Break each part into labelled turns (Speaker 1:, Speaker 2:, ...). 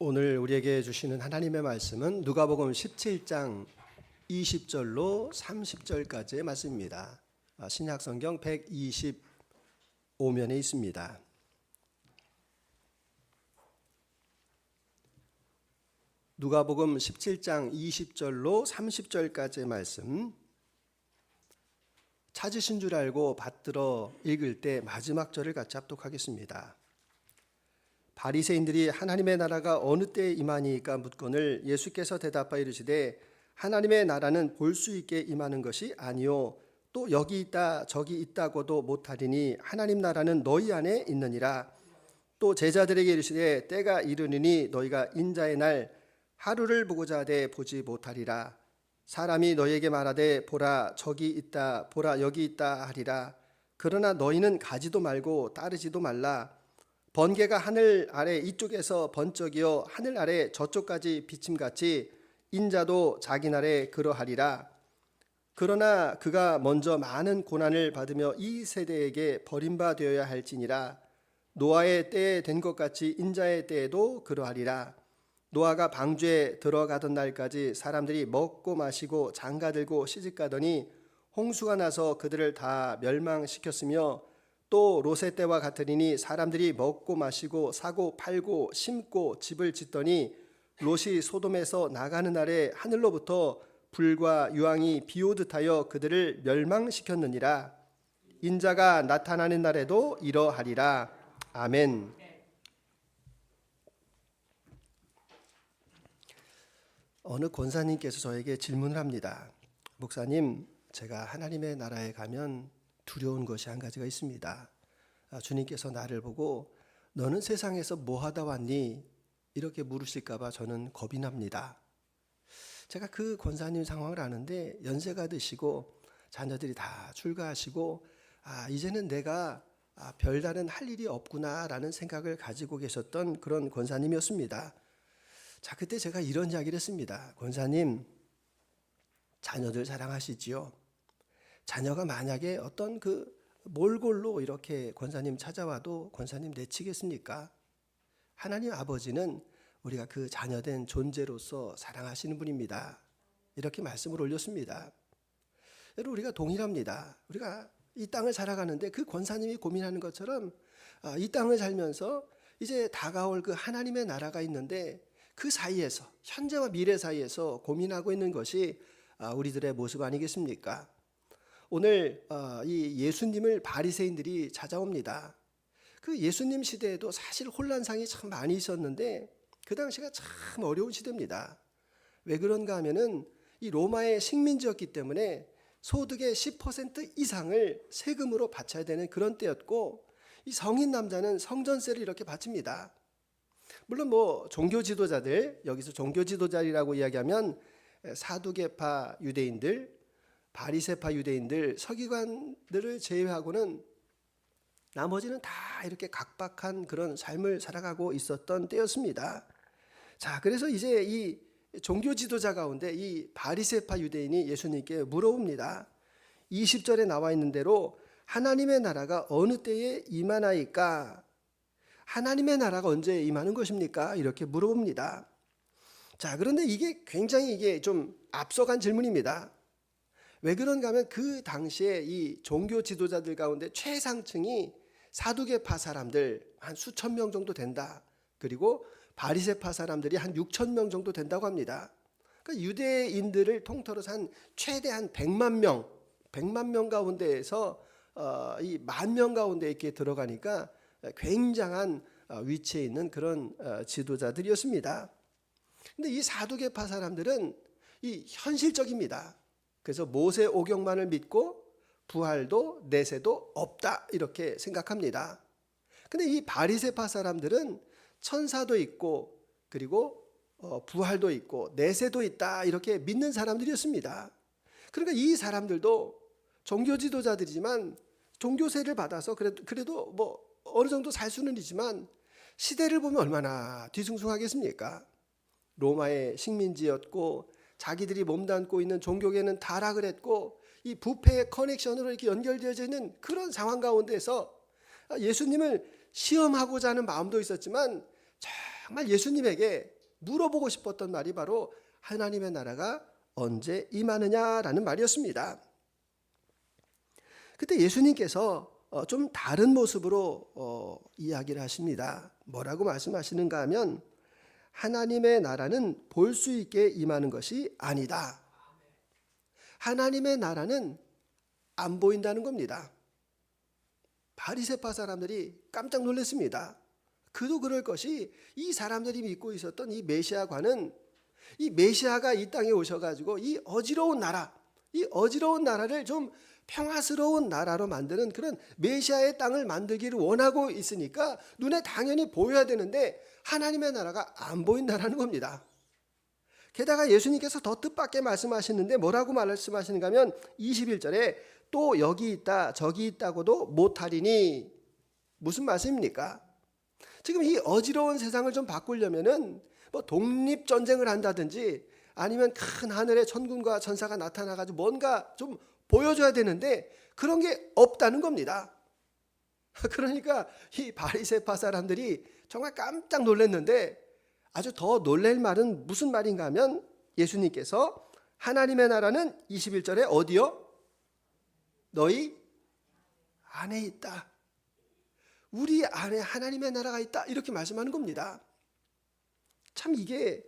Speaker 1: 오늘 우리에게 주시는 하나님의 말씀은 누가복음 17장 20절로 30절까지의 말씀입니다. 신약성경 125면에 있습니다. 누가복음 17장 20절로 30절까지의 말씀, 찾으신 줄 알고 받들어 읽을 때 마지막 절을 같이 합독하겠습니다. 바리새인들이 하나님의 나라가 어느 때에 임하니까 묻거늘 예수께서 대답하여 이르시되 하나님의 나라는 볼 수 있게 임하는 것이 아니요 또 여기 있다 저기 있다고도 못하리니 하나님 나라는 너희 안에 있느니라. 또 제자들에게 이르시되 때가 이르느니 너희가 인자의 날 하루를 보고자 하되 보지 못하리라. 사람이 너희에게 말하되 보라 저기 있다 보라 여기 있다 하리라. 그러나 너희는 가지도 말고 따르지도 말라. 번개가 하늘 아래 이쪽에서 번쩍이어 하늘 아래 저쪽까지 비침같이 인자도 자기 날에 그러하리라. 그러나 그가 먼저 많은 고난을 받으며 이 세대에게 버림받아야 할지니라. 노아의 때에 된 것 같이 인자의 때에도 그러하리라. 노아가 방주에 들어가던 날까지 사람들이 먹고 마시고 장가들고 시집가더니 홍수가 나서 그들을 다 멸망시켰으며 또 롯의 때와 같으리니 사람들이 먹고 마시고 사고 팔고 심고 집을 짓더니 롯이 소돔에서 나가는 날에 하늘로부터 불과 유황이 비오듯 하여 그들을 멸망시켰느니라. 인자가 나타나는 날에도 이러하리라. 아멘. 어느 권사님께서 저에게 질문을 합니다. 목사님, 제가 하나님의 나라에 가면 두려운 것이 한 가지가 있습니다. 주님께서 나를 보고 너는 세상에서 뭐 하다 왔니? 이렇게 물으실까 봐 저는 겁이 납니다. 제가 그 권사님 상황을 아는데 연세가 드시고 자녀들이 다 출가하시고 이제는 내가 별다른 할 일이 없구나라는 생각을 가지고 계셨던 그런 권사님이었습니다. 자, 그때 제가 이런 이야기를 했습니다. 권사님, 자녀들 사랑하시지요? 자녀가 만약에 어떤 그 몰골로 이렇게 권사님 찾아와도 권사님 내치겠습니까? 하나님 아버지는 우리가 그 자녀된 존재로서 사랑하시는 분입니다. 이렇게 말씀을 올렸습니다. 여러분, 우리가 동일합니다. 우리가 이 땅을 살아가는데 그 권사님이 고민하는 것처럼 이 땅을 살면서 이제 다가올 그 하나님의 나라가 있는데 그 사이에서, 현재와 미래 사이에서 고민하고 있는 것이 우리들의 모습 아니겠습니까? 오늘 이 예수님을 바리새인들이 찾아옵니다. 그 예수님 시대에도 사실 혼란상이 참 많이 있었는데 그 당시가 참 어려운 시대입니다. 왜 그런가 하면은 이 로마의 식민지였기 때문에 소득의 10% 이상을 세금으로 바쳐야 되는 그런 때였고, 이 성인 남자는 성전세를 이렇게 바칩니다. 물론 뭐 종교 지도자들, 여기서 종교 지도자라고 이야기하면 사두개파 유대인들, 바리새파 유대인들, 서기관들을 제외하고는 나머지는 다 이렇게 각박한 그런 삶을 살아가고 있었던 때였습니다. 자, 그래서 이제 이 종교 지도자 가운데 이 바리새파 유대인이 예수님께 물어봅니다. 20절에 나와 있는 대로 하나님의 나라가 어느 때에 임하나이까? 하나님의 나라가 언제 임하는 것입니까? 이렇게 물어봅니다. 자, 그런데 이게 굉장히 이게 좀 앞서간 질문입니다. 왜 그런가 하면 그 당시에 이 종교 지도자들 가운데 최상층이 사두개파 사람들 한 수천 명 정도 된다. 그리고 바리새파 사람들이 한 6천 명 정도 된다고 합니다. 그러니까 유대인들을 통틀어서 한 최대한 100만 명 가운데에서 이 10,000명 가운데 이렇게 들어가니까 굉장한 위치에 있는 그런 지도자들이었습니다. 근데 이 사두개파 사람들은 이 현실적입니다. 그래서 모세 오경만을 믿고 부활도 내세도 없다 이렇게 생각합니다. 근데 이 바리새파 사람들은 천사도 있고 그리고 부활도 있고 내세도 있다 이렇게 믿는 사람들이었습니다. 그러니까 이 사람들도 종교 지도자들이지만 종교세를 받아서 그래도 뭐 어느 정도 살 수는 있지만 시대를 보면 얼마나 뒤숭숭하겠습니까? 로마의 식민지였고 자기들이 몸담고 있는 종교계는 타락을 했고 이 부패의 커넥션으로 이렇게 연결되어져 있는 그런 상황 가운데서 예수님을 시험하고자 하는 마음도 있었지만 정말 예수님에게 물어보고 싶었던 말이 바로 하나님의 나라가 언제 임하느냐라는 말이었습니다. 그때 예수님께서 좀 다른 모습으로 이야기를 하십니다. 뭐라고 말씀하시는가 하면 하나님의 나라는 볼 수 있게 임하는 것이 아니다. 하나님의 나라는 안 보인다는 겁니다. 바리새파 사람들이 깜짝 놀랐습니다. 그도 그럴 것이 이 사람들이 믿고 있었던 이 메시아관은 이 메시아가 이 땅에 오셔가지고 이 어지러운 나라를 좀 평화스러운 나라로 만드는 그런 메시아의 땅을 만들기를 원하고 있으니까 눈에 당연히 보여야 되는데 하나님의 나라가 안 보인다라는 겁니다. 게다가 예수님께서 더 뜻밖의 말씀하시는데 뭐라고 말씀하시는가 하면 21절에 또 여기 있다 저기 있다고도 못하리니, 무슨 말씀입니까? 지금 이 어지러운 세상을 좀 바꾸려면은 뭐 독립전쟁을 한다든지 아니면 큰 하늘에 천군과 천사가 나타나가지고 뭔가 좀 보여줘야 되는데 그런 게 없다는 겁니다. 그러니까 이 바리새파 사람들이 정말 깜짝 놀랐는데, 아주 더 놀랄 말은 무슨 말인가 하면 예수님께서 하나님의 나라는 21절에 어디요? 너희 안에 있다. 우리 안에 하나님의 나라가 있다. 이렇게 말씀하는 겁니다. 참 이게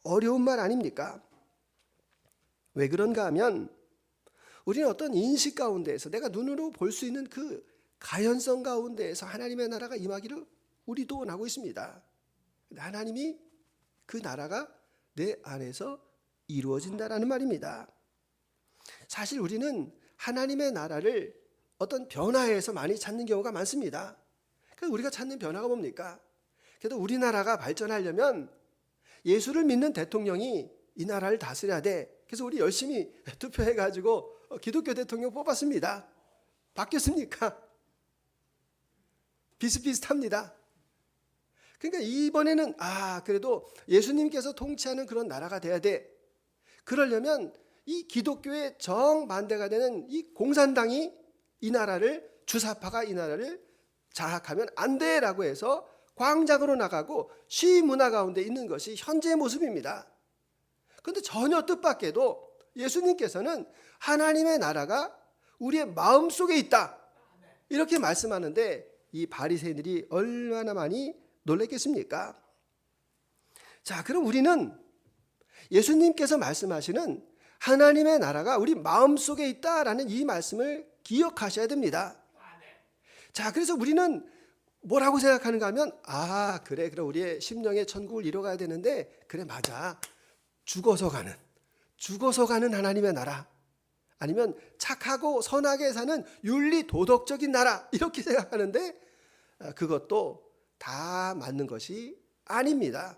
Speaker 1: 어려운 말 아닙니까? 왜 그런가 하면 우리는 어떤 인식 가운데에서 내가 눈으로 볼 수 있는 그 가연성 가운데에서 하나님의 나라가 임하기를 우리도 원하고 있습니다. 하나님이 그 나라가 내 안에서 이루어진다라는 말입니다. 사실 우리는 하나님의 나라를 어떤 변화에서 많이 찾는 경우가 많습니다. 그래서 우리가 찾는 변화가 뭡니까? 그래도 우리나라가 발전하려면 예수를 믿는 대통령이 이 나라를 다스려야 돼. 그래서 우리 열심히 투표해가지고 기독교 대통령 뽑았습니다. 바뀌었습니까? 비슷비슷합니다. 그러니까 이번에는 그래도 예수님께서 통치하는 그런 나라가 돼야 돼. 그러려면 이 기독교의 정반대가 되는 이 공산당이 이 나라를, 주사파가 이 나라를 장악하면 안 돼라고 해서 광장으로 나가고 시위 문화 가운데 있는 것이 현재의 모습입니다. 그런데 전혀 뜻밖에도 예수님께서는 하나님의 나라가 우리의 마음속에 있다 이렇게 말씀하는데 이 바리새인들이 얼마나 많이 놀랐겠습니까? 자, 그럼 우리는 예수님께서 말씀하시는 하나님의 나라가 우리 마음속에 있다라는 이 말씀을 기억하셔야 됩니다. 자, 그래서 우리는 뭐라고 생각하는가 하면 그래 그럼 우리의 심령의 천국을 이뤄가야 되는데 그래 맞아, 죽어서 가는 하나님의 나라, 아니면 착하고 선하게 사는 윤리 도덕적인 나라 이렇게 생각하는데 그것도 다 맞는 것이 아닙니다.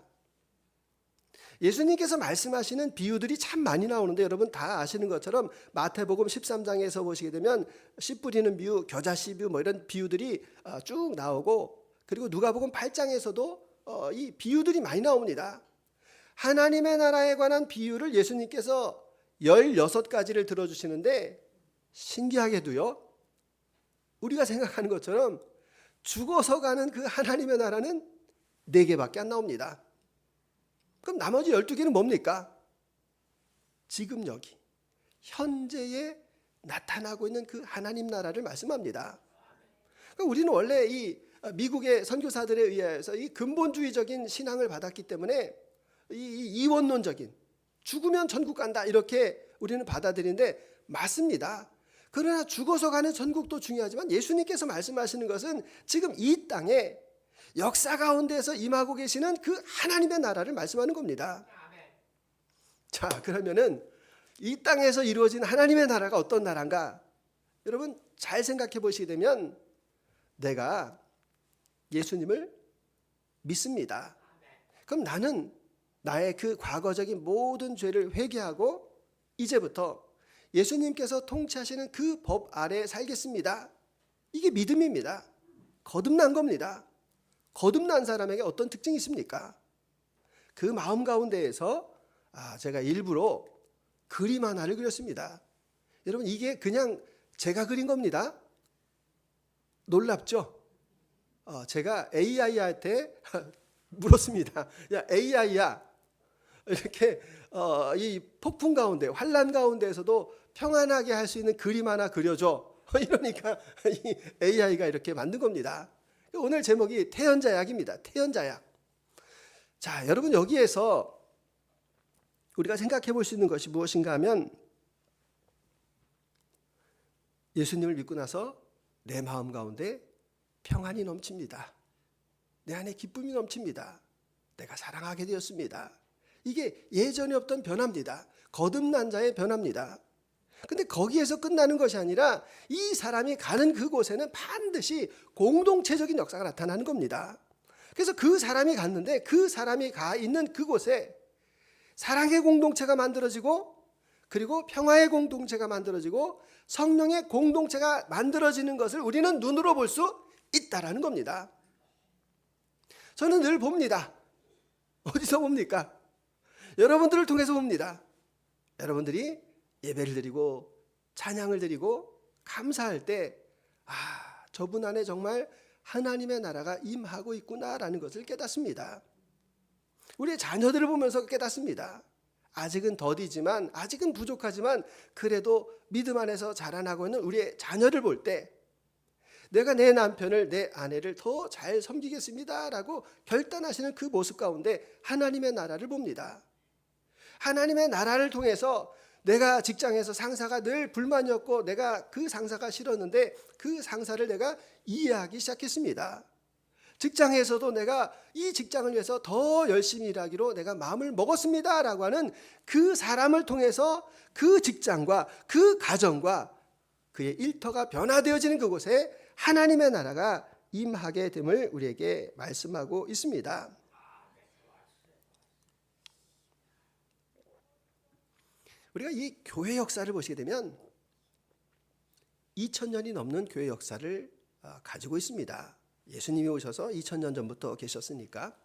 Speaker 1: 예수님께서 말씀하시는 비유들이 참 많이 나오는데 여러분 다 아시는 것처럼 마태복음 13장에서 보시게 되면 씨 뿌리는 비유, 겨자씨 비유 뭐 이런 비유들이 쭉 나오고, 그리고 누가복음 8장에서도 이 비유들이 많이 나옵니다. 하나님의 나라에 관한 비유를 예수님께서 16가지를 들어주시는데 신기하게도요, 우리가 생각하는 것처럼 죽어서 가는 그 하나님의 나라는 4개밖에 안 나옵니다. 그럼 나머지 12개는 뭡니까? 지금 여기 현재에 나타나고 있는 그 하나님 나라를 말씀합니다. 그러니까 우리는 원래 이 미국의 선교사들에 의해서 이 근본주의적인 신앙을 받았기 때문에 이 이원론적인 죽으면 천국 간다 이렇게 우리는 받아들이는데 맞습니다. 그러나 죽어서 가는 천국도 중요하지만 예수님께서 말씀하시는 것은 지금 이 땅에 역사 가운데서 임하고 계시는 그 하나님의 나라를 말씀하는 겁니다. 자, 그러면은 이 땅에서 이루어진 하나님의 나라가 어떤 나라인가? 여러분 잘 생각해 보시게 되면 내가 예수님을 믿습니다. 그럼 나는 나의 그 과거적인 모든 죄를 회개하고 이제부터 예수님께서 통치하시는 그 법 아래에 살겠습니다. 이게 믿음입니다. 거듭난 겁니다. 거듭난 사람에게 어떤 특징이 있습니까? 그 마음 가운데에서 제가 일부러 그림 하나를 그렸습니다. 여러분 이게 그냥 제가 그린 겁니다. 놀랍죠? 제가 AI한테 물었습니다. 야, AI야, 이렇게 이 폭풍 가운데, 환란 가운데에서도 평안하게 할 수 있는 그림 하나 그려줘. 이러니까 이 AI가 이렇게 만든 겁니다. 오늘 제목이 태연자약입니다. 태연자약. 자, 여러분, 여기에서 우리가 생각해 볼 수 있는 것이 무엇인가 하면, 예수님을 믿고 나서 내 마음 가운데 평안이 넘칩니다. 내 안에 기쁨이 넘칩니다. 내가 사랑하게 되었습니다. 이게 예전에 없던 변화입니다. 거듭난 자의 변화입니다. 근데 거기에서 끝나는 것이 아니라 이 사람이 가는 그곳에는 반드시 공동체적인 역사가 나타나는 겁니다. 그래서 그 사람이 갔는데 그 사람이 가 있는 그곳에 사랑의 공동체가 만들어지고, 그리고 평화의 공동체가 만들어지고, 성령의 공동체가 만들어지는 것을 우리는 눈으로 볼 수 있다라는 겁니다. 저는 늘 봅니다. 어디서 봅니까? 여러분들을 통해서 봅니다. 여러분들이 예배를 드리고 찬양을 드리고 감사할 때, 저분 안에 정말 하나님의 나라가 임하고 있구나라는 것을 깨닫습니다. 우리의 자녀들을 보면서 깨닫습니다. 아직은 더디지만, 아직은 부족하지만 그래도 믿음 안에서 자라나고 있는 우리의 자녀를 볼 때, 내가 내 남편을, 내 아내를 더 잘 섬기겠습니다라고 결단하시는 그 모습 가운데 하나님의 나라를 봅니다. 하나님의 나라를 통해서 내가 직장에서 상사가 늘 불만이었고 내가 그 상사가 싫었는데 그 상사를 내가 이해하기 시작했습니다. 직장에서도 내가 이 직장을 위해서 더 열심히 일하기로 내가 마음을 먹었습니다라고 하는 그 사람을 통해서 그 직장과 그 가정과 그의 일터가 변화되어지는 그곳에 하나님의 나라가 임하게 됨을 우리에게 말씀하고 있습니다. 우리가 이 교회 역사를 보시게 되면 2000년이 넘는 교회 역사를 가지고 있습니다. 예수님이 오셔서 2000년 전부터 계셨으니까.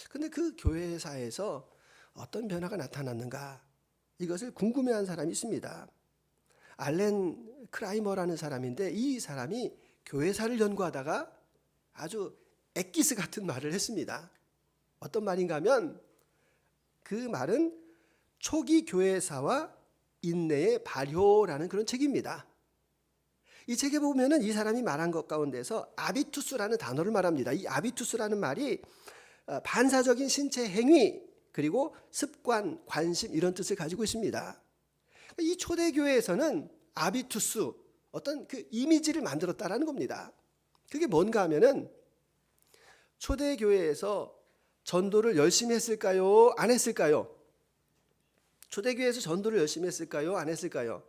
Speaker 1: 그런데 그 교회사에서 어떤 변화가 나타났는가, 이것을 궁금해한 사람이 있습니다. 알렌 크라이머라는 사람인데, 이 사람이 교회사를 연구하다가 아주 엑기스 같은 말을 했습니다. 어떤 말인가 하면, 그 말은 초기 교회사와 인내의 발효라는 그런 책입니다. 이 책에 보면은 이 사람이 말한 것 가운데서 아비투스라는 단어를 말합니다. 이 아비투스라는 말이 반사적인 신체 행위, 그리고 습관, 관심, 이런 뜻을 가지고 있습니다. 이 초대교회에서는 아비투스, 어떤 그 이미지를 만들었다라는 겁니다. 그게 뭔가 하면은, 초대교회에서 전도를 열심히 했을까요? 안 했을까요? 초대교회에서 전도를 열심히 했을까요? 안 했을까요?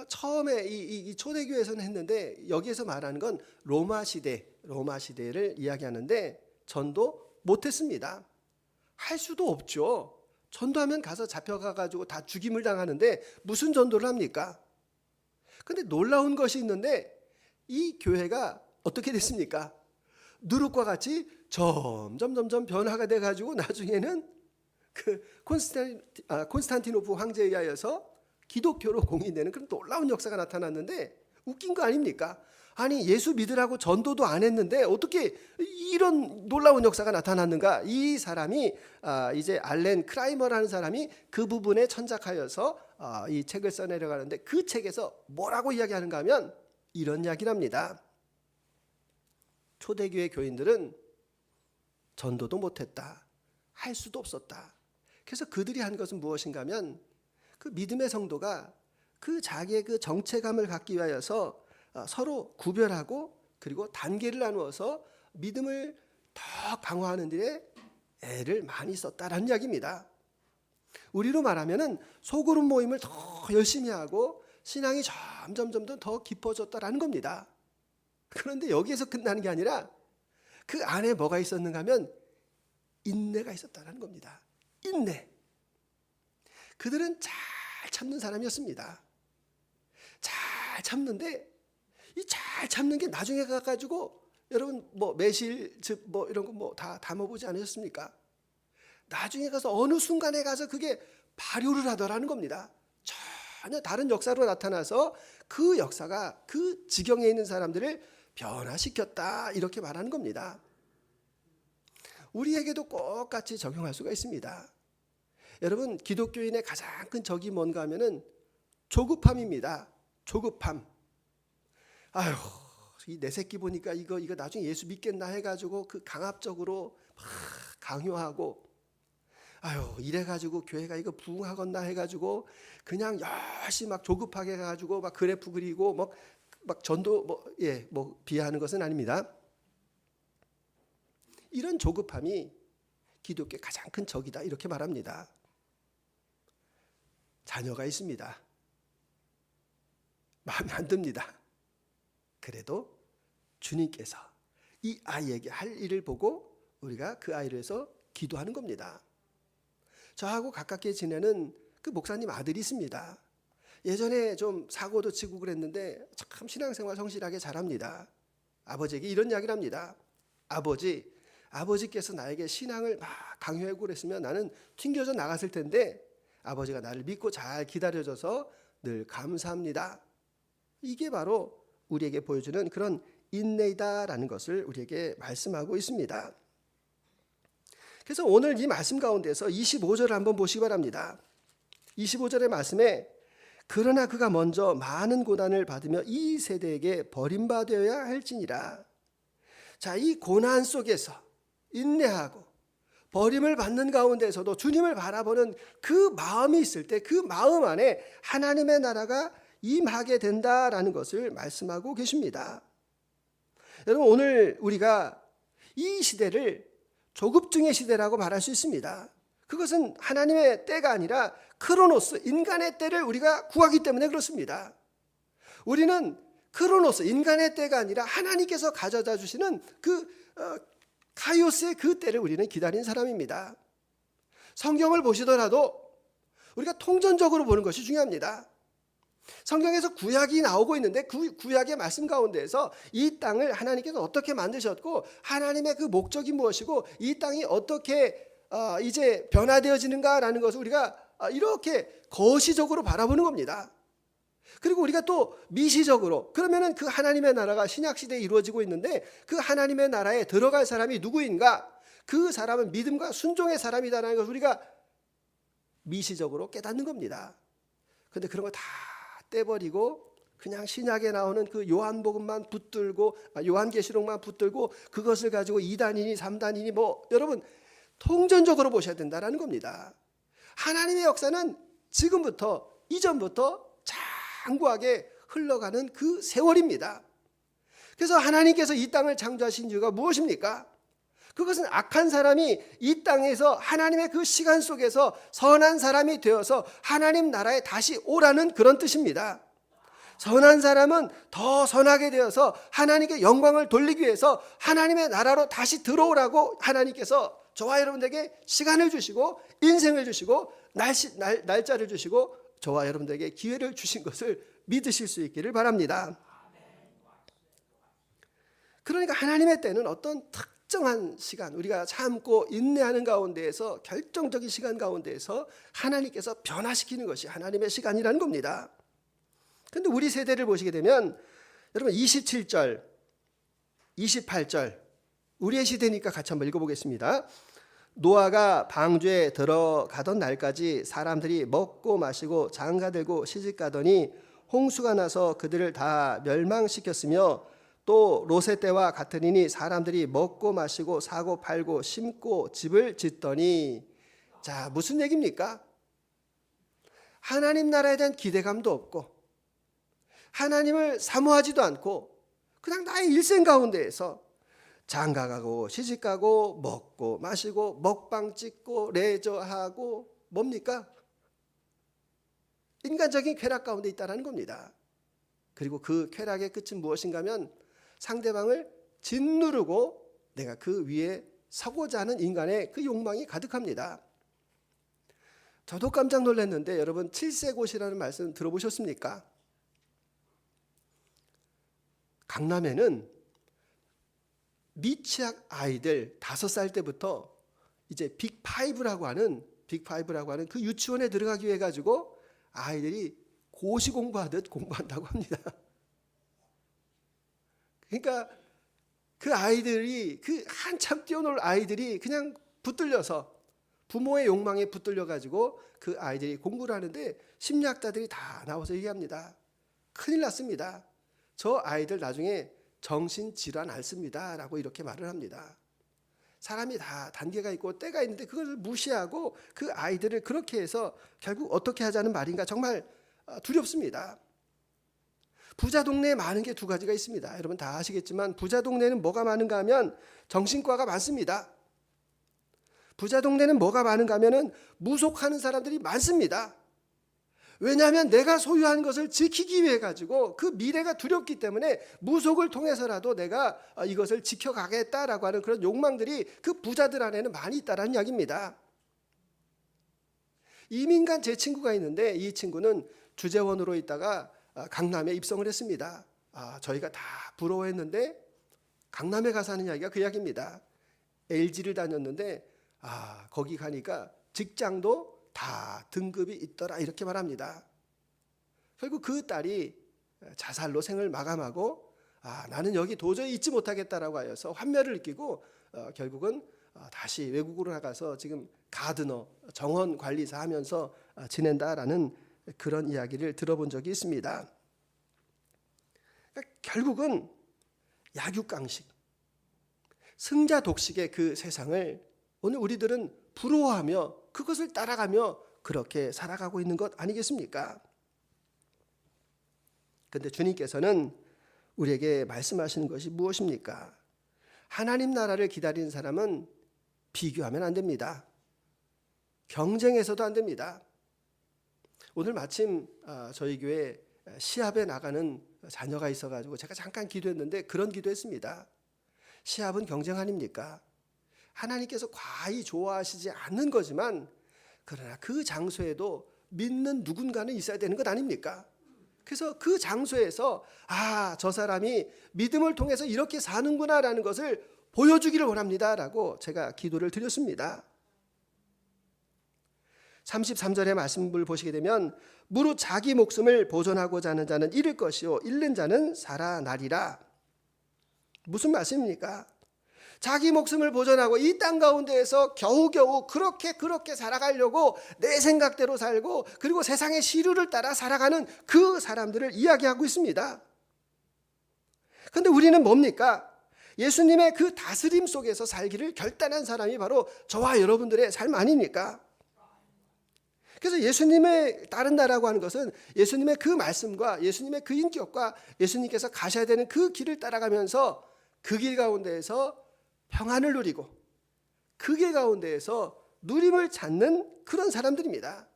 Speaker 1: 처음에 이 초대교회에서는 했는데, 여기에서 말하는 건 로마 시대를 이야기하는데, 전도 못했습니다. 할 수도 없죠. 전도하면 가서 잡혀가가지고 다 죽임을 당하는데 무슨 전도를 합니까? 근데 놀라운 것이 있는데, 이 교회가 어떻게 됐습니까? 누룩과 같이 점점 변화가 돼가지고 나중에는 그 콘스탄티노프 황제에 의하여서 기독교로 공인되는 그런 놀라운 역사가 나타났는데, 웃긴 거 아닙니까? 아니, 예수 믿으라고 전도도 안 했는데 어떻게 이런 놀라운 역사가 나타났는가? 이 사람이 이제 알렌 크라이머라는 사람이 그 부분에 천작하여서 이 책을 써내려가는데, 그 책에서 뭐라고 이야기하는가 하면 이런 이야기를 합니다. 초대교회 교인들은 전도도 못했다, 할 수도 없었다. 그래서 그들이 한 것은 무엇인가 하면, 그 믿음의 성도가 그 자기의 그 정체감을 갖기 위하여서 서로 구별하고, 그리고 단계를 나누어서 믿음을 더 강화하는 데 애를 많이 썼다라는 이야기입니다. 우리로 말하면은 소그룹 모임을 더 열심히 하고 신앙이 점점 더 깊어졌다라는 겁니다. 그런데 여기에서 끝나는 게 아니라 그 안에 뭐가 있었는가 하면 인내가 있었다라는 겁니다. 인내. 그들은 잘 참는 사람이었습니다. 잘 참는데, 이 잘 참는 게 나중에 가가지고, 여러분 뭐 매실즙 뭐 이런 거 뭐 다 담아보지 않으셨습니까? 나중에 가서 어느 순간에 가서 그게 발효를 하더라는 겁니다. 전혀 다른 역사로 나타나서 그 역사가 그 지경에 있는 사람들을 변화시켰다, 이렇게 말하는 겁니다. 우리에게도 똑같이 적용할 수가 있습니다. 여러분, 기독교인의 가장 큰 적이 뭔가 하면은 조급함입니다. 조급함. 아유, 이 내 새끼 보니까 이거 나중에 예수 믿겠나 해가지고 그 강압적으로 막 강요하고, 아유, 이래가지고 교회가 이거 부흥하겠나 해가지고 그냥 열심히 막 조급하게 해가지고 막 그래프 그리고 막 전도 비하하는 것은 아닙니다. 이런 조급함이 기독교의 가장 큰 적이다, 이렇게 말합니다. 자녀가 있습니다. 마음에 안 듭니다. 그래도 주님께서 이 아이에게 할 일을 보고 우리가 그 아이를 위해서 기도하는 겁니다. 저하고 가깝게 지내는 그 목사님 아들이 있습니다. 예전에 좀 사고도 치고 그랬는데 참 신앙생활 성실하게 잘합니다. 아버지에게 이런 이야기를 합니다. 아버지께서 나에게 신앙을 막 강요하고 그랬으면 나는 튕겨져 나갔을 텐데 아버지가 나를 믿고 잘 기다려줘서 늘 감사합니다. 이게 바로 우리에게 보여주는 그런 인내이다라는 것을 우리에게 말씀하고 있습니다. 그래서 오늘 이 말씀 가운데서 25절을 한번 보시기 바랍니다. 25절의 말씀에 그러나 그가 먼저 많은 고난을 받으며 이 세대에게 버림받아야 할지니라. 자, 이 고난 속에서 인내하고 버림을 받는 가운데서도 주님을 바라보는 그 마음이 있을 때 그 마음 안에 하나님의 나라가 임하게 된다라는 것을 말씀하고 계십니다. 여러분, 오늘 우리가 이 시대를 조급증의 시대라고 말할 수 있습니다. 그것은 하나님의 때가 아니라 크로노스, 인간의 때를 우리가 구하기 때문에 그렇습니다. 우리는 크로노스, 인간의 때가 아니라 하나님께서 가져다 주시는 그 카이오스의 그 때를 우리는 기다린 사람입니다. 성경을 보시더라도 우리가 통전적으로 보는 것이 중요합니다. 성경에서 구약이 나오고 있는데 그 구약의 말씀 가운데에서 이 땅을 하나님께서 어떻게 만드셨고 하나님의 그 목적이 무엇이고 이 땅이 어떻게 이제 변화되어지는가라는 것을 우리가 이렇게 거시적으로 바라보는 겁니다. 그리고 우리가 또 미시적으로, 그러면은 그 하나님의 나라가 신약시대에 이루어지고 있는데 그 하나님의 나라에 들어갈 사람이 누구인가? 그 사람은 믿음과 순종의 사람이다라는 것을 우리가 미시적으로 깨닫는 겁니다. 그런데 그런 거 다 떼버리고 그냥 신약에 나오는 그 요한복음만 붙들고 요한계시록만 붙들고 그것을 가지고 2단이니 3단이니 여러분 통전적으로 보셔야 된다라는 겁니다. 하나님의 역사는 지금부터 이전부터 장구하게 흘러가는 그 세월입니다. 그래서 하나님께서 이 땅을 창조하신 이유가 무엇입니까? 그것은 악한 사람이 이 땅에서 하나님의 그 시간 속에서 선한 사람이 되어서 하나님 나라에 다시 오라는 그런 뜻입니다. 선한 사람은 더 선하게 되어서 하나님께 영광을 돌리기 위해서 하나님의 나라로 다시 들어오라고 하나님께서 저와 여러분들에게 시간을 주시고 인생을 주시고 날짜를 주시고 저와 여러분들에게 기회를 주신 것을 믿으실 수 있기를 바랍니다. 그러니까 하나님의 때는 어떤 특정한 시간, 우리가 참고 인내하는 가운데에서 결정적인 시간 가운데에서 하나님께서 변화시키는 것이 하나님의 시간이라는 겁니다. 그런데 우리 세대를 보시게 되면 여러분 27절, 28절 우리의 시대니까 같이 한번 읽어보겠습니다. 노아가 방주에 들어가던 날까지 사람들이 먹고 마시고 장가들고 시집가더니 홍수가 나서 그들을 다 멸망시켰으며 또 롯의 때와 같으니 사람들이 먹고 마시고 사고 팔고 심고 집을 짓더니, 자, 무슨 얘기입니까? 하나님 나라에 대한 기대감도 없고 하나님을 사모하지도 않고 그냥 나의 일생 가운데에서 장가가고 시집가고 먹고 마시고 먹방 찍고 레저하고 뭡니까? 인간적인 쾌락 가운데 있다는 겁니다. 그리고 그 쾌락의 끝은 무엇인가 하면 상대방을 짓누르고 내가 그 위에 서고자 하는 인간의 그 욕망이 가득합니다. 저도 깜짝 놀랐는데 여러분 7세곶이라는 말씀 들어보셨습니까? 강남에는 미취학 아이들 5살 때부터 이제 빅5라고 하는 그 유치원에 들어가기 위해 가지고 아이들이 고시 공부하듯 공부한다고 합니다. 그러니까 그 아이들이, 그 한참 뛰어놀 아이들이 그냥 붙들려서 부모의 욕망에 붙들려 가지고 그 아이들이 공부를 하는데 심리학자들이 다 나와서 얘기합니다. 큰일 났습니다. 저 아이들 나중에 정신질환 앓습니다 라고 이렇게 말을 합니다. 사람이 다 단계가 있고 때가 있는데 그걸 무시하고 그 아이들을 그렇게 해서 결국 어떻게 하자는 말인가, 정말 두렵습니다. 부자 동네에 많은 게 두 가지가 있습니다. 여러분 다 아시겠지만 부자 동네는 뭐가 많은가 하면 정신과가 많습니다. 부자 동네는 뭐가 많은가 하면 무속하는 사람들이 많습니다. 왜냐하면 내가 소유한 것을 지키기 위해 가지고 그 미래가 두렵기 때문에 무속을 통해서라도 내가 이것을 지켜가겠다라고 하는 그런 욕망들이 그 부자들 안에는 많이 있다라는 이야기입니다. 이민간 제 친구가 있는데 이 친구는 주재원으로 있다가 강남에 입성을 했습니다. 저희가 다 부러워했는데 강남에 가서 하는 이야기가 그 이야기입니다. LG를 다녔는데 거기 가니까 직장도 다 등급이 있더라 이렇게 말합니다. 결국 그 딸이 자살로 생을 마감하고 나는 여기 도저히 있지 못하겠다라고 하여서 환멸을 느끼고 결국은 다시 외국으로 나가서 지금 가드너, 정원 관리사 하면서 지낸다라는 그런 이야기를 들어본 적이 있습니다. 그러니까 결국은 약육강식, 승자 독식의 그 세상을 오늘 우리들은 부러워하며 그것을 따라가며 그렇게 살아가고 있는 것 아니겠습니까? 그런데 주님께서는 우리에게 말씀하시는 것이 무엇입니까? 하나님 나라를 기다리는 사람은 비교하면 안 됩니다. 경쟁해서도 안 됩니다. 오늘 마침 저희 교회 시합에 나가는 자녀가 있어가지고 제가 잠깐 기도했는데 그런 기도했습니다. 시합은 경쟁 아닙니까? 하나님께서 과히 좋아하시지 않는 거지만 그러나 그 장소에도 믿는 누군가는 있어야 되는 것 아닙니까? 그래서 그 장소에서 저 사람이 믿음을 통해서 이렇게 사는구나라는 것을 보여주기를 원합니다라고 제가 기도를 드렸습니다. 33절의 말씀을 보시게 되면 무릇 자기 목숨을 보존하고자 하는 자는 잃을 것이요 잃는 자는 살아나리라. 무슨 말씀입니까? 자기 목숨을 보존하고 이 땅 가운데에서 겨우겨우 그렇게 살아가려고 내 생각대로 살고 그리고 세상의 시류를 따라 살아가는 그 사람들을 이야기하고 있습니다. 그런데 우리는 뭡니까? 예수님의 그 다스림 속에서 살기를 결단한 사람이 바로 저와 여러분들의 삶 아닙니까? 그래서 예수님의 따른다라고 하는 것은 예수님의 그 말씀과 예수님의 그 인격과 예수님께서 가셔야 되는 그 길을 따라가면서 그 길 가운데에서 평안을 누리고 그 길 가운데에서 누림을 찾는 그런 사람들입니다.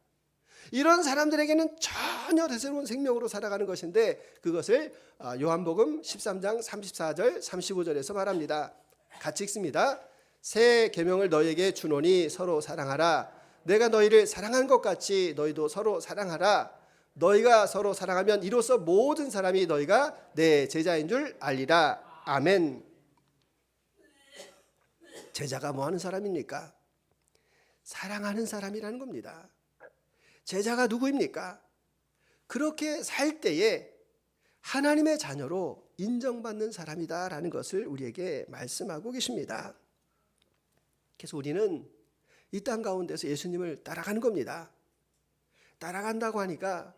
Speaker 1: 이런 사람들에게는 전혀 새로운 생명으로 살아가는 것인데 그것을 요한복음 13장 34절 35절에서 말합니다. 같이 읽습니다. 새 계명을 너희에게 주노니 서로 사랑하라. 내가 너희를 사랑한 것 같이 너희도 서로 사랑하라. 너희가 서로 사랑하면 이로써 모든 사람이 너희가 내 제자인 줄 알리라. 아멘. 제자가 뭐 하는 사람입니까? 사랑하는 사람이라는 겁니다. 제자가 누구입니까? 그렇게 살 때에 하나님의 자녀로 인정받는 사람이다라는 것을 우리에게 말씀하고 계십니다. 그래서 우리는 이 땅 가운데서 예수님을 따라가는 겁니다. 따라간다고 하니까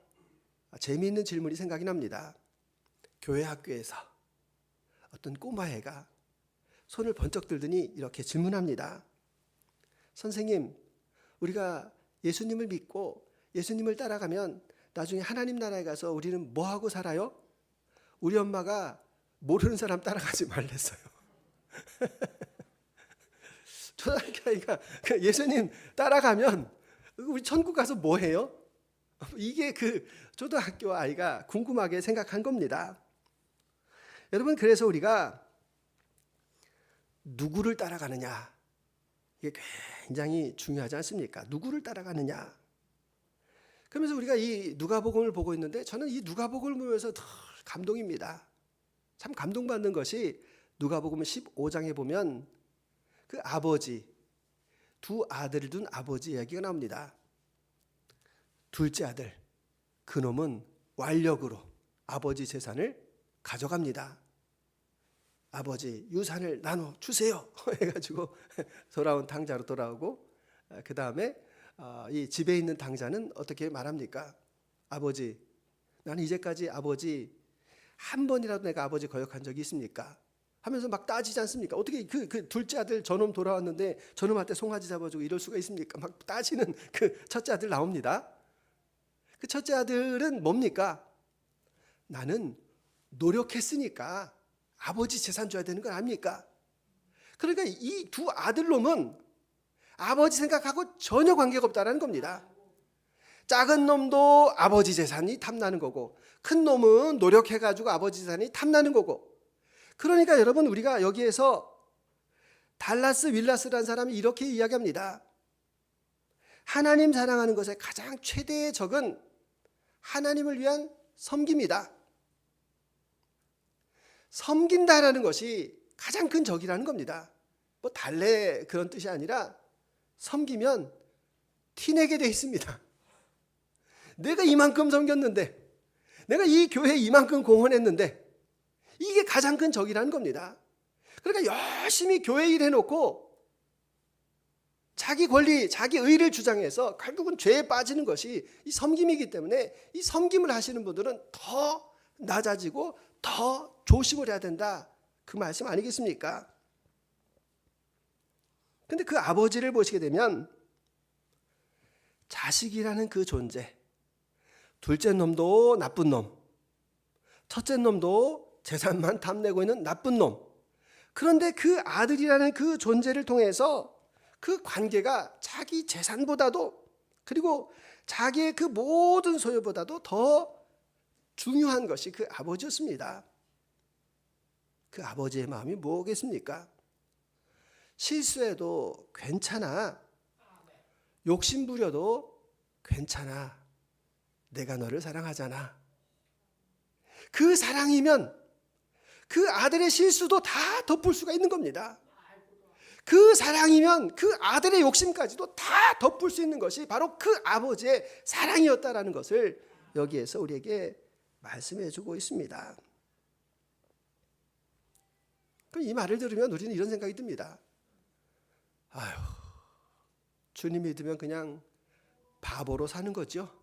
Speaker 1: 재미있는 질문이 생각이 납니다. 교회 학교에서 어떤 꼬마애가 손을 번쩍 들더니 이렇게 질문합니다. 선생님, 우리가 예수님을 믿고 예수님을 따라가면 나중에 하나님 나라에 가서 우리는 뭐하고 살아요? 우리 엄마가 모르는 사람 따라가지 말랬어요. 초등학교 아이가 예수님 따라가면 우리 천국 가서 뭐 해요? 이게 그 초등학교 아이가 궁금하게 생각한 겁니다. 여러분, 그래서 우리가 누구를 따라가느냐, 이게 굉장히 중요하지 않습니까? 누구를 따라가느냐. 그러면서 우리가 이 누가복음을 보고 있는데 저는 이 누가복음을 보면서 더 감동입니다. 참 감동받는 것이 누가복음 15장에 보면 그 아버지, 두 아들을 둔 아버지 이야기가 나옵니다. 둘째 아들, 그놈은 완력으로 아버지 재산을 가져갑니다. 아버지 유산을 나눠 주세요 해가지고 돌아온 당자로 돌아오고, 그 다음에 이 집에 있는 당자는 어떻게 말합니까? 아버지, 나는 이제까지 아버지 한 번이라도 내가 아버지 거역한 적이 있습니까? 하면서 막 따지지 않습니까? 어떻게 그 둘째 아들 저놈 돌아왔는데 저놈한테 송아지 잡아주고 이럴 수가 있습니까? 막 따지는 그 첫째 아들 나옵니다. 그 첫째 아들은 뭡니까? 나는 노력했으니까 아버지 재산 줘야 되는 건 아닙니까? 그러니까 이 두 아들놈은 아버지 생각하고 전혀 관계가 없다는 겁니다. 작은 놈도 아버지 재산이 탐나는 거고, 큰 놈은 노력해가지고 아버지 재산이 탐나는 거고. 그러니까 여러분, 우리가 여기에서 달라스 윌라스라는 사람이 이렇게 이야기합니다. 하나님 사랑하는 것의 가장 최대의 적은 하나님을 위한 섬김이다. 섬긴다라는 것이 가장 큰 적이라는 겁니다. 뭐 달래 그런 뜻이 아니라 섬기면 티내게 돼 있습니다. 내가 이만큼 섬겼는데, 내가 이 교회에 이만큼 공헌했는데, 이게 가장 큰 적이라는 겁니다. 그러니까 열심히 교회 일 해놓고 자기 권리, 자기 의를 주장해서 결국은 죄에 빠지는 것이 이 섬김이기 때문에, 이 섬김을 하시는 분들은 더 낮아지고 더 조심을 해야 된다, 그 말씀 아니겠습니까? 근데 그 아버지를 보시게 되면 자식이라는 그 존재, 둘째 놈도 나쁜 놈, 첫째 놈도 재산만 탐내고 있는 나쁜 놈. 그런데 그 아들이라는 그 존재를 통해서 그 관계가 자기 재산보다도, 그리고 자기의 그 모든 소유보다도 더 중요한 것이 그 아버지였습니다. 그 아버지의 마음이 뭐겠습니까? 실수해도 괜찮아, 욕심부려도 괜찮아, 내가 너를 사랑하잖아. 그 사랑이면 그 아들의 실수도 다 덮을 수가 있는 겁니다. 그 사랑이면 그 아들의 욕심까지도 다 덮을 수 있는 것이 바로 그 아버지의 사랑이었다라는 것을 여기에서 우리에게 말씀해 주고 있습니다. 그럼 이 말을 들으면 우리는 이런 생각이 듭니다. 아유, 주님 믿으면 그냥 바보로 사는 거죠.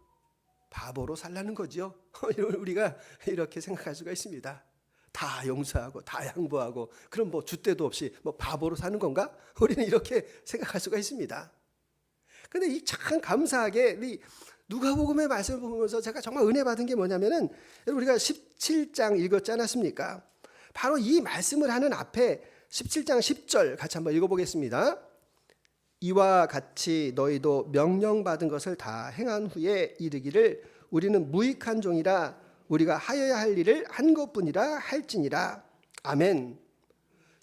Speaker 1: 바보로 살라는 거죠. 우리가 이렇게 생각할 수가 있습니다. 다 용서하고 다 양보하고, 그럼 뭐 줏대도 없이 뭐 바보로 사는 건가? 우리는 이렇게 생각할 수가 있습니다. 그런데 이 참 감사하게 이 누가복음의 말씀을 보면서 제가 정말 은혜 받은 게 뭐냐면은, 우리가 17장 읽었지 않았습니까? 바로 이 말씀을 하는 앞에 17장 10절 같이 한번 읽어보겠습니다. 이와 같이 너희도 명령받은 것을 다 행한 후에 이르기를 우리는 무익한 종이라 우리가 하여야 할 일을 한 것뿐이라 할지니라. 아멘.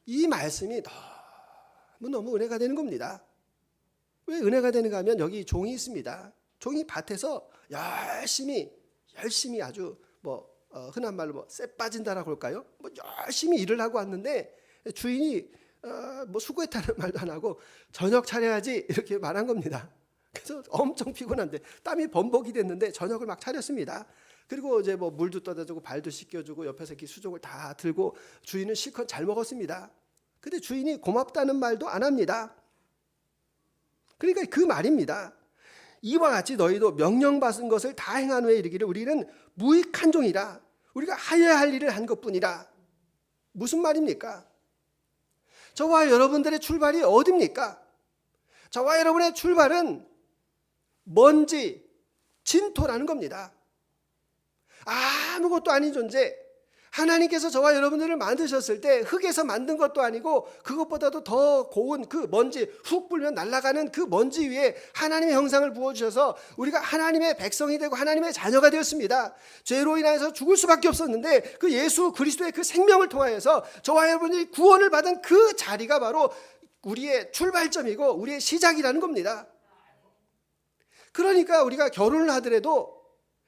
Speaker 1: 이 말씀이 너무 은혜가 되는 겁니다. 왜 은혜가 되는가 하면 여기 종이 있습니다. 종이 밭에서 열심히 아주 흔한 말로 쎄 빠진다라고 할까요? 열심히 일을 하고 왔는데 주인이 수고했다는 말도 안 하고 저녁 차려야지 이렇게 말한 겁니다. 그래서 엄청 피곤한데 땀이 범벅이 됐는데 저녁을 막 차렸습니다. 그리고 이제 물도 떠다주고 발도 씻겨주고 옆에서 이렇게 수족을 다 들고 주인은 실컷 잘 먹었습니다. 근데 주인이 고맙다는 말도 안 합니다. 그러니까 그 말입니다. 이와 같이 너희도 명령받은 것을 다 행한 후에 이르기를 우리는 무익한 종이라 우리가 하여야 할 일을 한 것뿐이라. 무슨 말입니까? 저와 여러분들의 출발이 어디입니까? 저와 여러분의 출발은 먼지, 진토라는 겁니다. 아무것도 아닌 존재, 하나님께서 저와 여러분들을 만드셨을 때 흙에서 만든 것도 아니고 그것보다도 더 고운 그 먼지, 훅 불면 날아가는 그 먼지 위에 하나님의 형상을 부어주셔서 우리가 하나님의 백성이 되고 하나님의 자녀가 되었습니다. 죄로 인해서 죽을 수밖에 없었는데 그 예수 그리스도의 그 생명을 통하여서 저와 여러분이 구원을 받은 그 자리가 바로 우리의 출발점이고 우리의 시작이라는 겁니다. 그러니까 우리가 결혼을 하더라도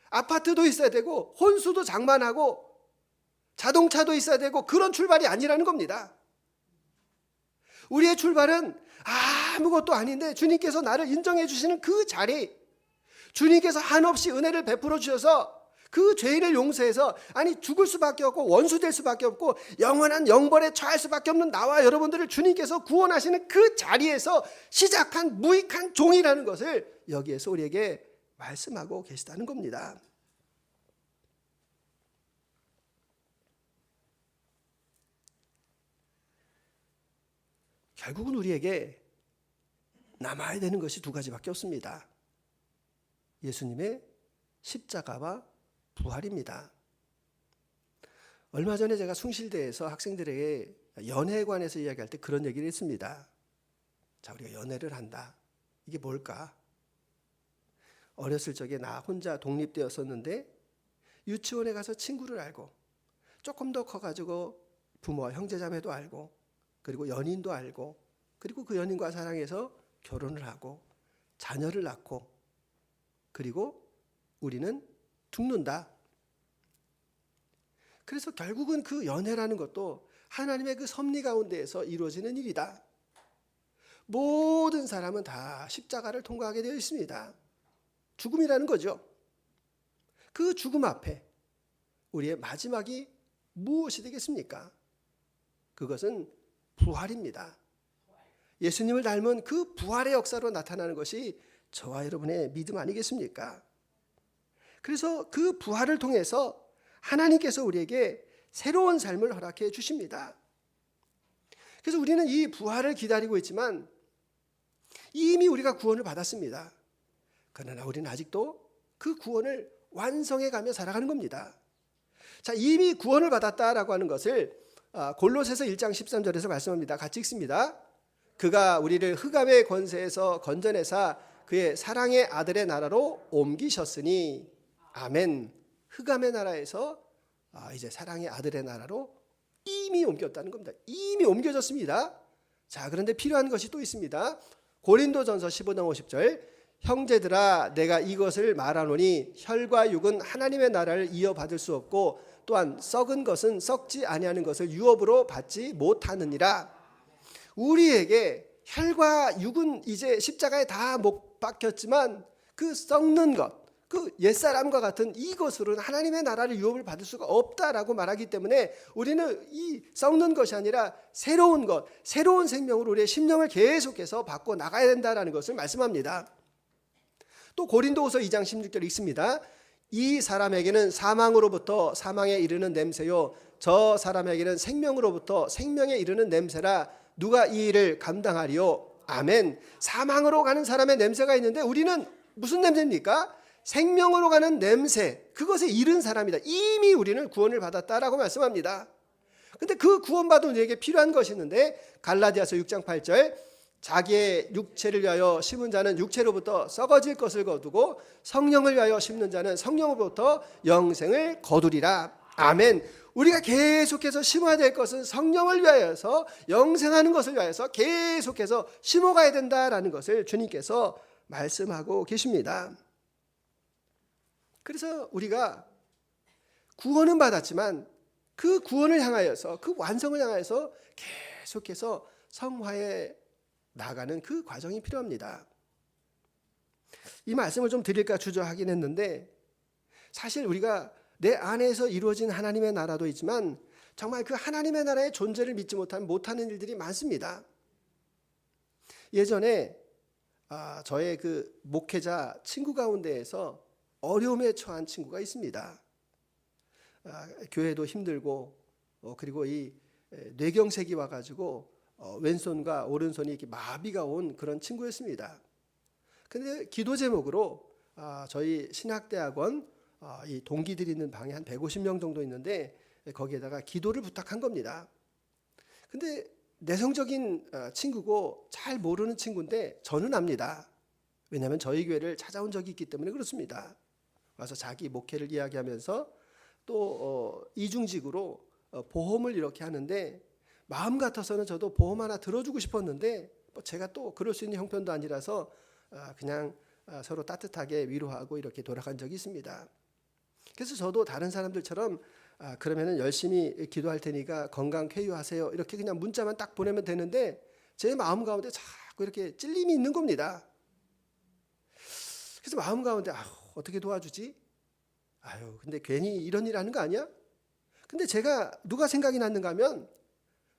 Speaker 1: 아파트도 있어야 되고 혼수도 장만하고 자동차도 있어야 되고 그런 출발이 아니라는 겁니다. 우리의 출발은 아무것도 아닌데 주님께서 나를 인정해 주시는 그 자리, 주님께서 한없이 은혜를 베풀어 주셔서 그 죄인을 용서해서 아니 죽을 수밖에 없고 원수될 수밖에 없고 영원한 영벌에 처할 수밖에 없는 나와 여러분들을 주님께서 구원하시는 그 자리에서 시작한 무익한 종이라는 것을 여기에서 우리에게 말씀하고 계시다는 겁니다. 결국은 우리에게 남아야 되는 것이 두 가지밖에 없습니다. 예수님의 십자가와 부활입니다. 얼마 전에 제가 숭실대에서 학생들에게 연애에 관해서 이야기할 때 그런 얘기를 했습니다. 자, 우리가 연애를 한다. 이게 뭘까? 어렸을 적에 나 혼자 독립되었었는데 유치원에 가서 친구를 알고 조금 더 커가지고 부모와 형제자매도 알고 그리고 연인도 알고 그리고 그 연인과 사랑해서 결혼을 하고 자녀를 낳고 그리고 우리는 죽는다. 그래서 결국은 그 연애라는 것도 하나님의 그 섭리 가운데에서 이루어지는 일이다. 모든 사람은 다 십자가를 통과하게 되어 있습니다. 죽음이라는 거죠. 그 죽음 앞에 우리의 마지막이 무엇이 되겠습니까? 그것은 부활입니다. 예수님을 닮은 그 부활의 역사로 나타나는 것이 저와 여러분의 믿음 아니겠습니까? 그래서 그 부활을 통해서 하나님께서 우리에게 새로운 삶을 허락해 주십니다. 그래서 우리는 이 부활을 기다리고 있지만 이미 우리가 구원을 받았습니다. 그러나 우리는 아직도 그 구원을 완성해 가며 살아가는 겁니다. 자, 이미 구원을 받았다라고 하는 것을 골로새서 1장 13절에서 말씀합니다. 같이 읽습니다. 그가 우리를 흑암의 권세에서 건져내사 그의 사랑의 아들의 나라로 옮기셨으니 아멘. 흑암의 나라에서 이제 사랑의 아들의 나라로 이미 옮겼다는 겁니다. 이미 옮겨졌습니다. 자, 그런데 필요한 것이 또 있습니다. 고린도전서 15장 50절 형제들아 내가 이것을 말하노니 혈과 육은 하나님의 나라를 이어받을 수 없고 또한 썩은 것은 썩지 아니하는 것을 유업으로 받지 못하느니라. 우리에게 혈과 육은 이제 십자가에 다 못 박혔지만 그 썩는 것, 그 옛사람과 같은 이것으로는 하나님의 나라를 유업을 받을 수가 없다라고 말하기 때문에 우리는 이 썩는 것이 아니라 새로운 것, 새로운 생명으로 우리의 심령을 계속해서 바꿔 나가야 된다라는 것을 말씀합니다. 또 고린도후서 2장 16절 읽습니다. 이 사람에게는 사망으로부터 사망에 이르는 냄새요 저 사람에게는 생명으로부터 생명에 이르는 냄새라 누가 이 일을 감당하리요? 아멘. 사망으로 가는 사람의 냄새가 있는데 우리는 무슨 냄새입니까? 생명으로 가는 냄새, 그것에 이른 사람이다. 이미 우리는 구원을 받았다라고 말씀합니다. 근데 그 구원받은 우리에게 필요한 것이 있는데 갈라디아서 6장 8절 자기의 육체를 위하여 심은 자는 육체로부터 썩어질 것을 거두고 성령을 위하여 심는 자는 성령으로부터 영생을 거두리라. 아멘. 우리가 계속해서 심어야 될 것은 성령을 위하여서 영생하는 것을 위하여서 계속해서 심어가야 된다라는 것을 주님께서 말씀하고 계십니다. 그래서 우리가 구원은 받았지만 그 구원을 향하여서 그 완성을 향하여서 계속해서 성화에 나가는 그 과정이 필요합니다. 이 말씀을 좀 드릴까 주저하긴 했는데 사실 우리가 내 안에서 이루어진 하나님의 나라도 있지만 정말 그 하나님의 나라의 존재를 믿지 못하는 일들이 많습니다. 예전에 저의 그 목회자 친구 가운데에서 어려움에 처한 친구가 있습니다. 교회도 힘들고 그리고 이 뇌경색이 와가지고 왼손과 오른손이 이렇게 마비가 온 그런 친구였습니다. 그런데 기도 제목으로 저희 신학대학원 이 동기들이 있는 방에 한 150명 정도 있는데 거기에다가 기도를 부탁한 겁니다. 근데 내성적인 친구고 잘 모르는 친구인데 저는 압니다. 왜냐하면 저희 교회를 찾아온 적이 있기 때문에 그렇습니다. 와서 자기 목회를 이야기하면서 또 이중직으로 보험을 이렇게 하는데 마음 같아서는 저도 보험 하나 들어주고 싶었는데 제가 또 그럴 수 있는 형편도 아니라서 그냥 서로 따뜻하게 위로하고 이렇게 돌아간 적이 있습니다. 그래서 저도 다른 사람들처럼 그러면은 열심히 기도할 테니까 건강 쾌유하세요 이렇게 그냥 문자만 딱 보내면 되는데 제 마음 가운데 자꾸 이렇게 찔림이 있는 겁니다. 그래서 마음 가운데 어떻게 도와주지? 아유, 근데 괜히 이런 일 하는 거 아니야? 근데 제가 누가 생각이 났는가 하면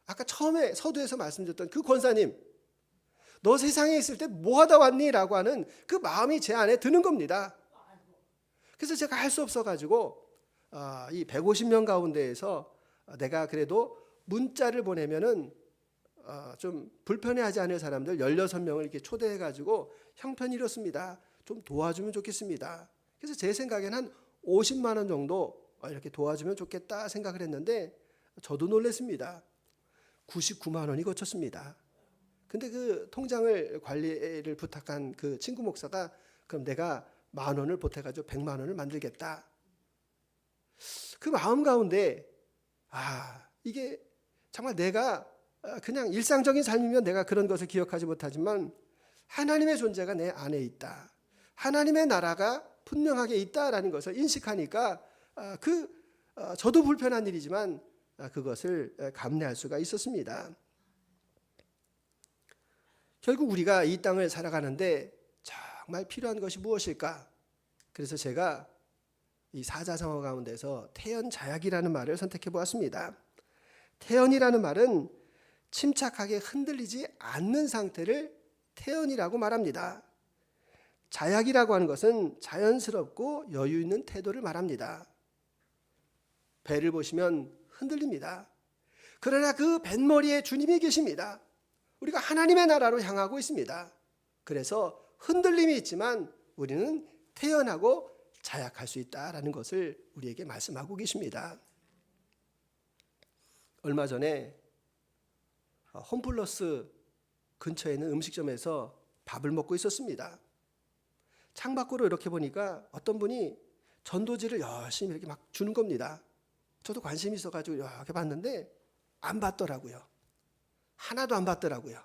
Speaker 1: 아까 처음에 서두에서 말씀드렸던 그 권사님, 너 세상에 있을 때 뭐 하다 왔니? 라고 하는 그 마음이 제 안에 드는 겁니다. 그래서 제가 할 수 없어가지고 이 150명 가운데에서 내가 그래도 문자를 보내면은 좀 불편해하지 않을 사람들 16명을 이렇게 초대해가지고 형편이 이렇습니다. 좀 도와주면 좋겠습니다. 그래서 제 생각에는 한 50만 원 정도 이렇게 도와주면 좋겠다 생각을 했는데 저도 놀랐습니다. 99만 원이 거쳤습니다. 근데 그 통장을 관리를 부탁한 그 친구 목사가 그럼 내가 10,000원을 보태가지고 100만 원을 만들겠다. 그 마음 가운데 이게 정말 내가 그냥 일상적인 삶이면 내가 그런 것을 기억하지 못하지만 하나님의 존재가 내 안에 있다. 하나님의 나라가 분명하게 있다라는 것을 인식하니까 저도 불편한 일이지만 그것을 감내할 수가 있었습니다. 결국 우리가 이 땅을 살아가는데 정말 필요한 것이 무엇일까? 그래서 제가 이 사자성어 가운데서 태연자약이라는 말을 선택해 보았습니다. 태연이라는 말은 침착하게 흔들리지 않는 상태를 태연이라고 말합니다. 자약이라고 하는 것은 자연스럽고 여유 있는 태도를 말합니다. 배를 보시면 흔들립니다. 그러나 그 뱃머리에 주님이 계십니다. 우리가 하나님의 나라로 향하고 있습니다. 그래서 흔들림이 있지만 우리는 태연하고 자약할 수 있다라는 것을 우리에게 말씀하고 계십니다. 얼마 전에 홈플러스 근처에 있는 음식점에서 밥을 먹고 있었습니다. 창밖으로 이렇게 보니까 어떤 분이 전도지를 열심히 이렇게 막 주는 겁니다. 저도 관심이 있어가지고 이렇게 봤는데 안 받더라고요. 하나도 안 받더라고요.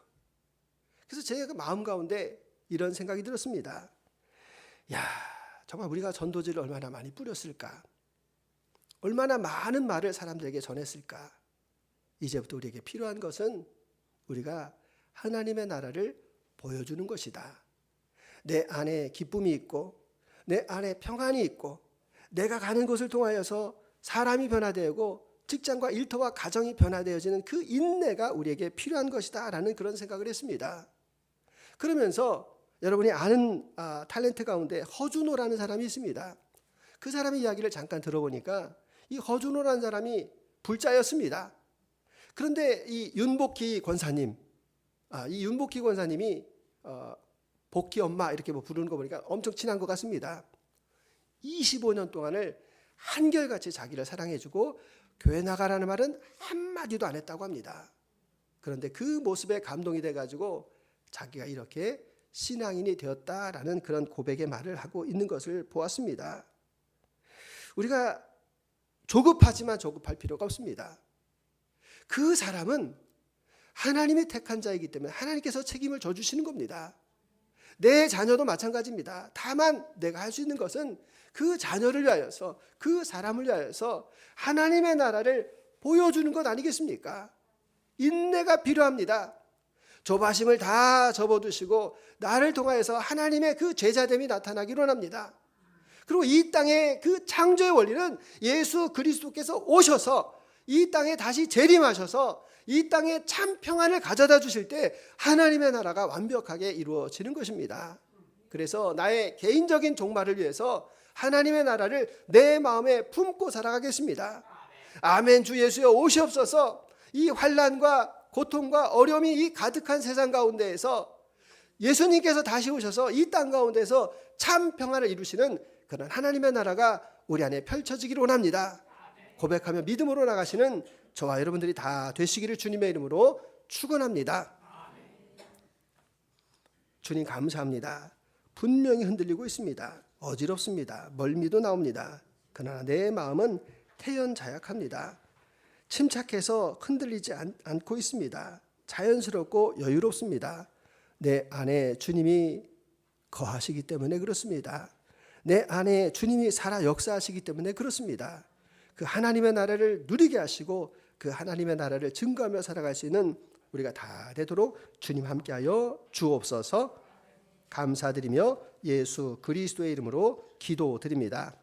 Speaker 1: 그래서 제가 마음 가운데 이런 생각이 들었습니다. 정말 우리가 전도지를 얼마나 많이 뿌렸을까? 얼마나 많은 말을 사람들에게 전했을까? 이제부터 우리에게 필요한 것은 우리가 하나님의 나라를 보여주는 것이다. 내 안에 기쁨이 있고 내 안에 평안이 있고 내가 가는 곳을 통하여서 사람이 변화되고 직장과 일터와 가정이 변화되어지는 그 인내가 우리에게 필요한 것이다 라는 그런 생각을 했습니다. 그러면서 여러분이 아는 탤런트 가운데 허준호라는 사람이 있습니다. 그 사람의 이야기를 잠깐 들어보니까 이 허준호라는 사람이 불자였습니다. 그런데 이 윤복희 권사님이 복희 엄마 이렇게 부르는 거 보니까 엄청 친한 것 같습니다. 25년 동안을 한결같이 자기를 사랑해주고 교회 나가라는 말은 한마디도 안 했다고 합니다. 그런데 그 모습에 감동이 돼가지고 자기가 이렇게 신앙인이 되었다라는 그런 고백의 말을 하고 있는 것을 보았습니다. 우리가 조급하지만 조급할 필요가 없습니다. 그 사람은 하나님이 택한 자이기 때문에 하나님께서 책임을 져주시는 겁니다. 내 자녀도 마찬가지입니다. 다만 내가 할 수 있는 것은 그 자녀를 위하여서 그 사람을 위하여서 하나님의 나라를 보여주는 것 아니겠습니까? 인내가 필요합니다. 조바심을 다 접어두시고 나를 통하여서 하나님의 그 제자됨이 나타나기를 원합니다. 그리고 이 땅의 그 창조의 원리는 예수 그리스도께서 오셔서 이 땅에 다시 재림하셔서 이 땅에 참 평안을 가져다 주실 때 하나님의 나라가 완벽하게 이루어지는 것입니다. 그래서 나의 개인적인 종말을 위해서 하나님의 나라를 내 마음에 품고 살아가겠습니다. 아멘. 주 예수여 오시옵소서. 이 환난과 고통과 어려움이 이 가득한 세상 가운데에서 예수님께서 다시 오셔서 이 땅 가운데서 참 평안을 이루시는 그런 하나님의 나라가 우리 안에 펼쳐지기를 원합니다. 고백하며 믿음으로 나가시는 저와 여러분들이 다 되시기를 주님의 이름으로 축원합니다. 주님 감사합니다. 분명히 흔들리고 있습니다. 어지럽습니다. 멀미도 나옵니다. 그러나 내 마음은 태연자약합니다. 침착해서 흔들리지 않고 있습니다. 자연스럽고 여유롭습니다. 내 안에 주님이 거하시기 때문에 그렇습니다. 내 안에 주님이 살아 역사하시기 때문에 그렇습니다. 그 하나님의 나라를 누리게 하시고 그 하나님의 나라를 증거하며 살아갈 수 있는 우리가 다 되도록 주님 함께하여 주옵소서. 감사드리며 예수 그리스도의 이름으로 기도드립니다.